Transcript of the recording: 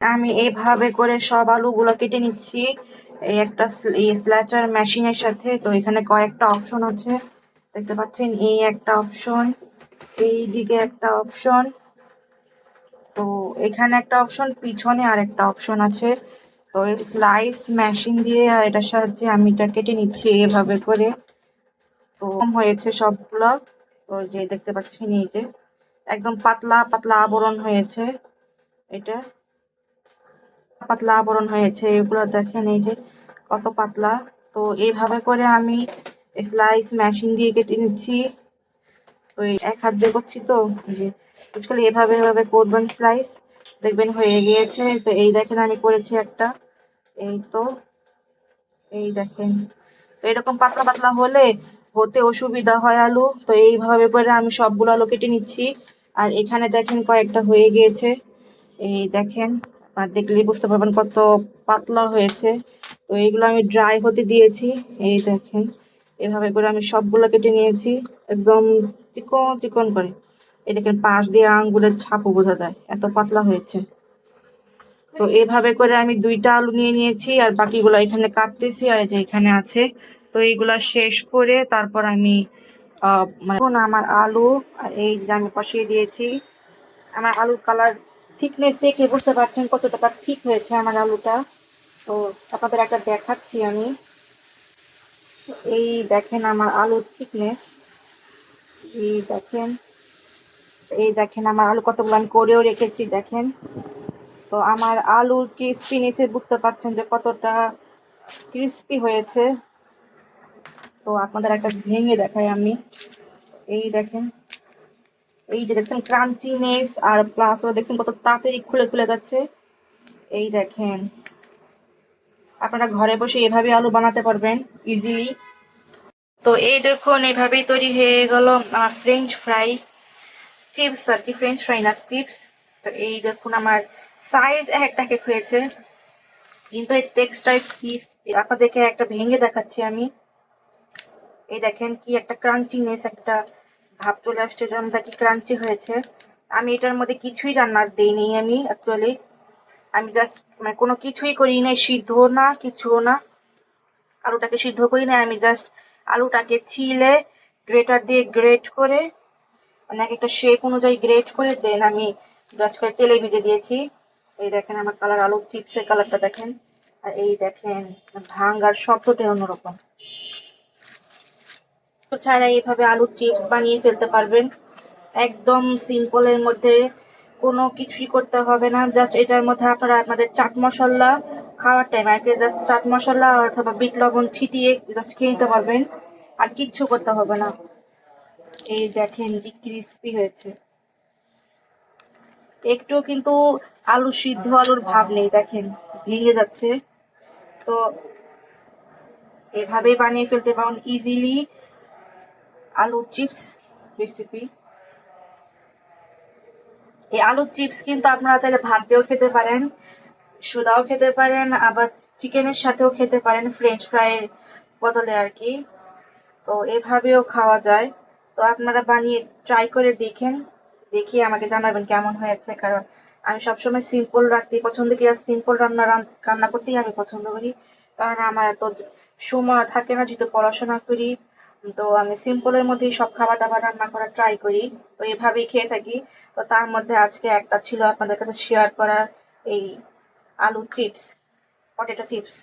আমি এইভাবে করে সব আলুগুলো কেটে নিচ্ছি এই একটা স্ল্যাচার মেশিনের সাথে। তো এখানে কয়েকটা অপশন আছে, দেখতে পাচ্ছেন। এই একটা অপশন, এই দিকে একটা অপশন, তো এখানে একটা অপশন, পিছনে আর একটা অপশন আছে। তো এই স্লাইস মেশিন দিয়ে আর এটার সাহায্যে আমি এটা কেটে নিচ্ছি এভাবে করে। তো হয়েছে সবগুলো। তো যে দেখতে পাচ্ছেন, এই যে একদম পাতলা পাতলা আবরণ হয়েছে, এটা পাতলা আবরণ হয়েছে। এগুলো দেখেন, এই যে কত পাতলা। তো এইভাবে করে আমি স্লাইস মেশিন দিয়ে কেটে নিচ্ছি। তো এক হাত দিয়ে করছি, তো যে এভাবে এভাবে করবেন স্লাইস, দেখবেন হয়ে গিয়েছে। তো এই দেখেন আমি করেছি একটা, এই তো এই দেখেন। তো এরকম পাতলা পাতলা হলে হতে অসুবিধা হয় আলু। তো এইভাবে করে আমি সবগুলো আলু কেটে নিচ্ছি। আর এখানে দেখেন কয়েকটা হয়ে গিয়েছে, এই দেখেন। আর দেখলেই বুঝতে পারবেন কত পাতলা হয়েছে। তো এইগুলো আমি ড্রাই হতে দিয়েছি, এই দেখেন। এভাবে করে আমি সবগুলো কেটে নিয়েছি একদম চিকন চিকন করে। এই দেখেন, পাশ দিয়ে আঙ্গুলের ছাপও বোঝা যায়, এত পাতলা হয়েছে। তো এভাবে করে আমি 2টা আলু নিয়ে নিয়েছি, আর বাকিগুলো এখানে কাটতেছি, আর এই যে এখানে আছে। তো এইগুলা শেষ করে তারপর আমি মানে আমার আলু, আর এই যে আমি কষিয়ে দিয়েছি। আমার আলুর কালার থিকনেস দেখে বুঝতে পারছেন কতটা ঠিক হয়েছে আমার আলুটা। তো আপনাদের একটা দেখাচ্ছি আমি, এই দেখেন আমার আলুর থিকনেস, এই দেখেন। এই দেখেন আমার আলু কতগুলো আমি করেও রেখেছি, দেখেন। তো আমার আলুর ক্রিস্পিনেসে বুঝতে পারছেন যে কতটা ক্রিস্পি হয়েছে। তো আপনাদের একটা ভেঙে দেখাই আমি, এই দেখেন। এই যে দেখছেন ক্রাঞ্চিনেস, আর প্লাস ও দেখছেন কত তাড়াতাড়ি খুলে খুলে যাচ্ছে, এই দেখেন। আপনারা ঘরে বসে এভাবে আলু বানাতে পারবেন ইজিলি। তো এই দেখুন, এইভাবেই তৈরি হয়ে গেল আমার ফ্রেঞ্চ ফ্রাই, চিপস আর কি, ফ্রেঞ্চ ফ্রাই না চিপস। তো এই দেখুন আমার সাইজ একটা এক হয়েছে, কিন্তু এই টেক্সটাইল কি আপনাদেরকে একটা ভেঙে দেখাচ্ছি আমি। এই দেখেন কি একটা ক্রাঞ্চিনেস, একটা ভাব চলে আসছে, যেমন কি ক্রাঞ্চি হয়েছে। আমি এটার মধ্যে কিছুই রান্নার দিইনি, আমি অ্যাকচুয়ালি আমি জাস্ট মানে কোনো কিছুই করি না, সিদ্ধ না কিছুও না, আলুটাকে সিদ্ধ করি না। আমি জাস্ট আলুটাকে ছিলে গ্রেটার দিয়ে গ্রেট করে, মানে এক একটা শেপ অনুযায়ী গ্রেট করে দেন আমি জাস্ট করে তেলে ভেজে দিয়েছি। এই দেখেন আমার কালার, আলুর চিপসের কালারটা দেখেন। আর এই দেখেন ভাঙ্গার শব্দটাই অন্যরকম। ছাড়া এইভাবে আলুর চিপস বানিয়ে ফেলতে পারবেন, একদম সিম্পলের মধ্যে। কোনো কিছুই করতে হবে না, জাস্ট এটার মধ্যে আপনারা আপনাদের চাট মশলা খাওয়ার টাইম আর কি, জাস্ট চাট মশলা অথবা বিট লবণ ছিটিয়ে জাস্ট খেয়ে নিতে পারবেন, আর কিচ্ছু করতে হবে না। এই দেখেন কি ক্রিস্পি হয়েছে, একটু কিন্তু আলু সিদ্ধ আলুর ভাব নেই, দেখেন ভেঙে যাচ্ছে। তো এভাবেই বানিয়ে ফেলতে পারেন ইজিলি আলু চিপস রেসিপি। এই আলুর চিপস কিন্তু আপনারা চাইলে ভাত দিয়েও খেতে পারেন, সুদাও খেতে পারেন, আবার চিকেনের সাথেও খেতে পারেন, ফ্রেঞ্চ ফ্রাইয়ের বদলে আর কি। তো এভাবেও খাওয়া যায়। তো আপনারা বানিয়ে ট্রাই করে দেখেন, দেখিয়ে আমাকে জানাবেন কেমন হয়েছে। কারণ আমি সবসময় সিম্পল রাখতে পছন্দ করি, আর সিম্পল রান্না করতেই আমি পছন্দ করি। কারণ আমার এত সময় থাকে না, যেহেতু পড়াশোনা করি। তো আমি সিম্পলের মধ্যেই সব খাবার দাবার রান্না করার ট্রাই করি, তো এভাবেই খেয়ে থাকি। তো তার মধ্যে আজকে একটা ছিল আপনাদের কাছে শেয়ার করার, এই আলু চিপস, পটেটো চিপস।